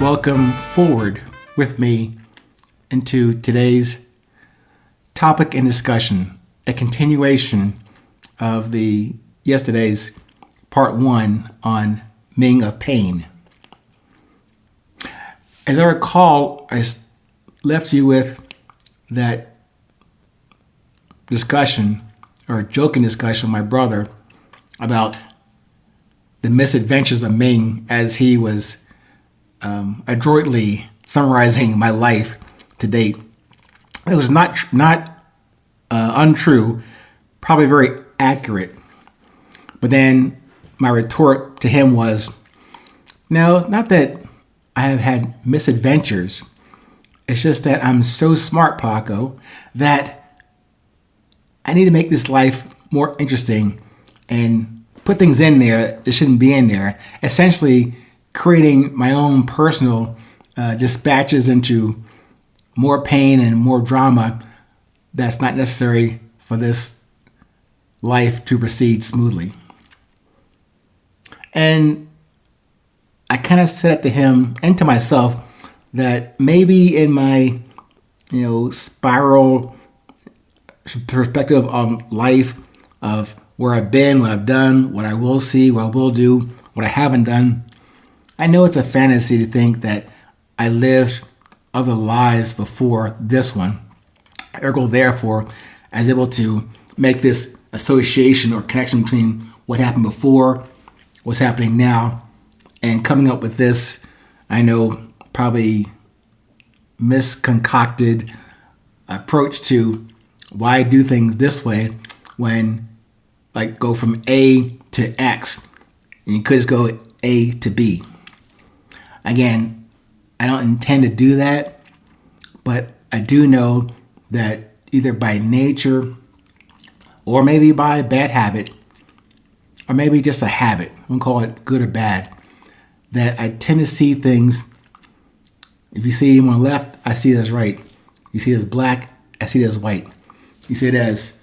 welcome forward with me into today's topic and discussion, a continuation of the yesterday's part 1 on Ming of Pain. As I recall, I left you with that discussion, or joking discussion with my brother about the misadventures of Ming as he was adroitly summarizing my life to date. It was not untrue, probably very accurate. But then my retort to him was, no, not that I have had misadventures. It's just that I'm so smart, Paco, that I need to make this life more interesting and put things in there that shouldn't be in there. Essentially, creating my own personal dispatches into more pain and more drama that's not necessary for this life to proceed smoothly. And I kind of said to him and to myself that maybe in my, spiral perspective on life of where I've been, what I've done, what I will see, what I will do, what I haven't done, I know it's a fantasy to think that I lived other lives before this one. Ergo, therefore, I was able to make this association or connection between what happened before, what's happening now, and coming up with this, I know, probably misconcocted approach to why I do things this way when, like, go from A to X, and you could just go A to B. Again, I don't intend to do that, but I do know that either by nature or maybe by a bad habit or maybe just a habit, I won't call it good or bad, that I tend to see things, if you see them on the left, I see it as right. You see it as black, I see it as white. You see it as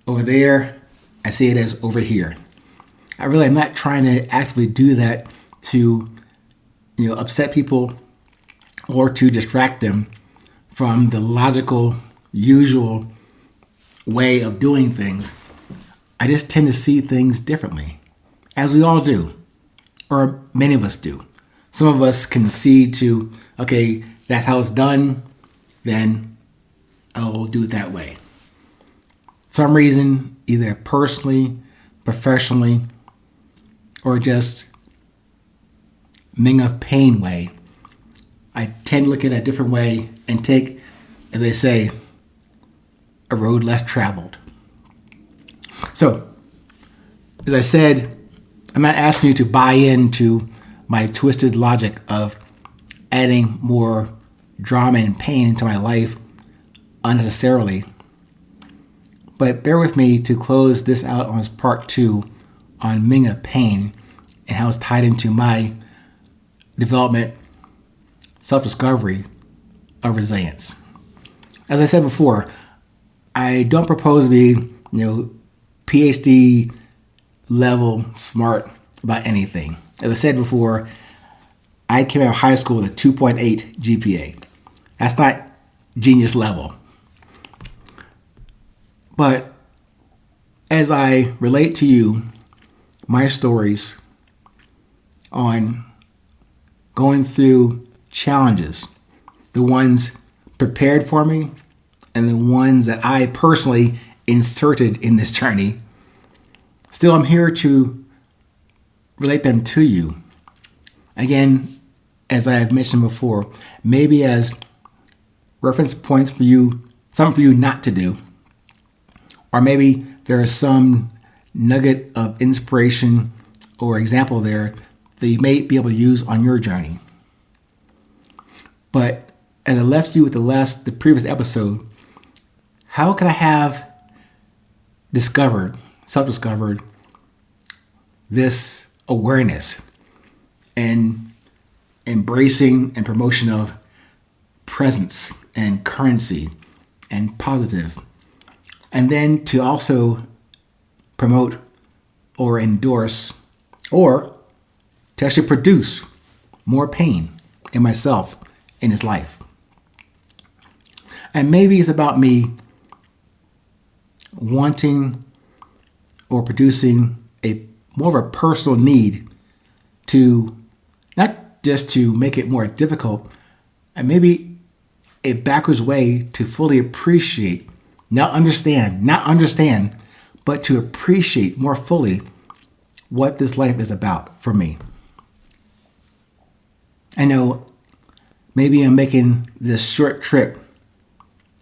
over there, I see it as over here. I really am not trying to actively do that to upset people or to distract them from the logical, usual way of doing things. I just tend to see things differently, as we all do, or many of us do. Some of us can see to, okay, that's how it's done, then I'll do it that way. For some reason, either personally, professionally, or just Ming of Pain way, I tend to look at it a different way and take, as they say, a road less traveled. So, as I said, I'm not asking you to buy into my twisted logic of adding more drama and pain into my life unnecessarily. But bear with me to close this out on part 2 on Ming of Pain and how it's tied into my development, self-discovery of resilience. As I said before, I don't propose to be, PhD level smart about anything. As I said before, I came out of high school with a 2.8 GPA. That's not genius level. But as I relate to you my stories on going through challenges, the ones prepared for me and the ones that I personally inserted in this journey, still I'm here to relate them to you. Again, as I have mentioned before, maybe as reference points for you, something for you not to do, or maybe there is some nugget of inspiration or example there that you may be able to use on your journey. But as I left you with the previous episode, how could I have self-discovered this awareness and embracing and promotion of presence and currency and positive, and then to also promote or endorse or to actually produce more pain in myself in this life. And maybe it's about me wanting or producing a more of a personal need to not just to make it more difficult, and maybe a backwards way to fully appreciate, not understand, but to appreciate more fully what this life is about for me. I know maybe I'm making this short trip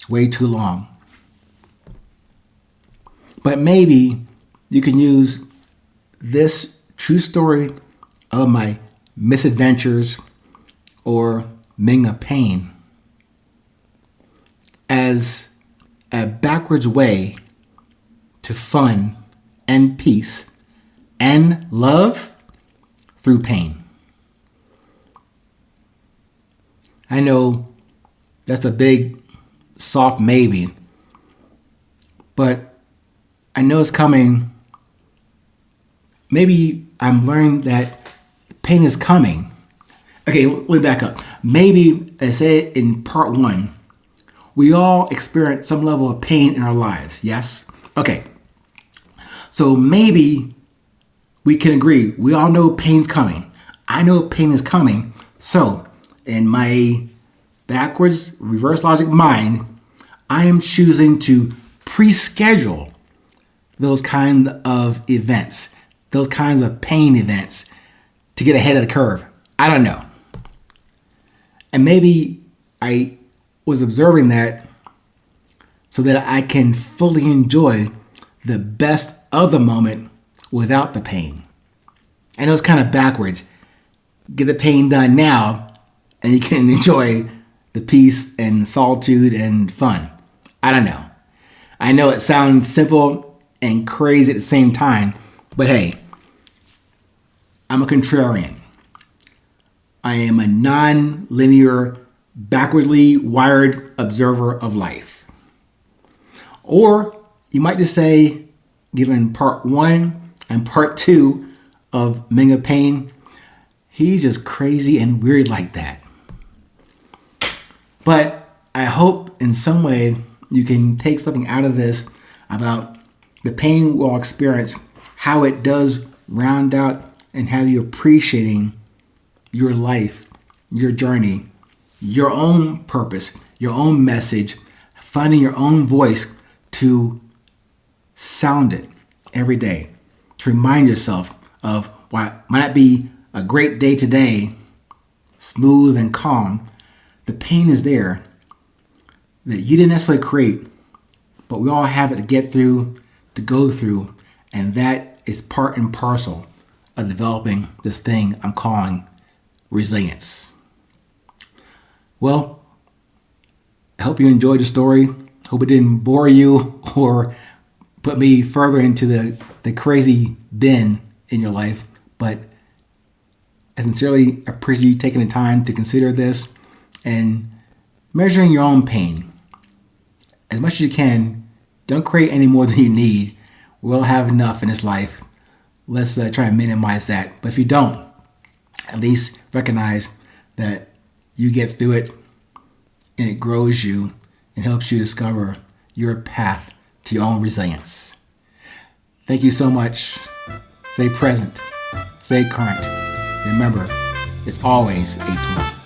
way too long, but maybe you can use this true story of my misadventures or Ming of pain as a backwards way to fun and peace and love through pain. I know that's a big, soft maybe, but I know it's coming. Maybe I'm learning that pain is coming. Okay, let me back up. Maybe, I said in part 1, we all experience some level of pain in our lives, yes? Okay, so maybe we can agree. We all know pain's coming. I know pain is coming. So, in my backwards, reverse logic mind, I am choosing to pre-schedule those kind of events, those kinds of pain events to get ahead of the curve. I don't know. And maybe I was observing that so that I can fully enjoy the best of the moment without the pain. I know it's kind of backwards. Get the pain done now and you can enjoy the peace and solitude and fun. I don't know. I know it sounds simple and crazy at the same time, but hey, I'm a contrarian. I am a non-linear, backwardly wired observer of life. Or you might just say, given part 1 and part 2 of Ming of Pain, he's just crazy and weird like that. But I hope in some way you can take something out of this about the pain we all experience, how it does round out and have you appreciating your life, your journey, your own purpose, your own message, finding your own voice to sound it every day, to remind yourself of what might not be a great day today, smooth and calm. The pain is there that you didn't necessarily create, but we all have it to get through, to go through, and that is part and parcel of developing this thing I'm calling resilience. Well, I hope you enjoyed the story. Hope it didn't bore you or put me further into the crazy bin in your life. But I sincerely appreciate you taking the time to consider this and measuring your own pain. As much as you can, don't create any more than you need. We'll have enough in this life. Let's try and minimize that. But if you don't, at least recognize that you get through it and it grows you and helps you discover your path to your own resilience. Thank you so much. Stay present. Stay current. Remember, it's always 820.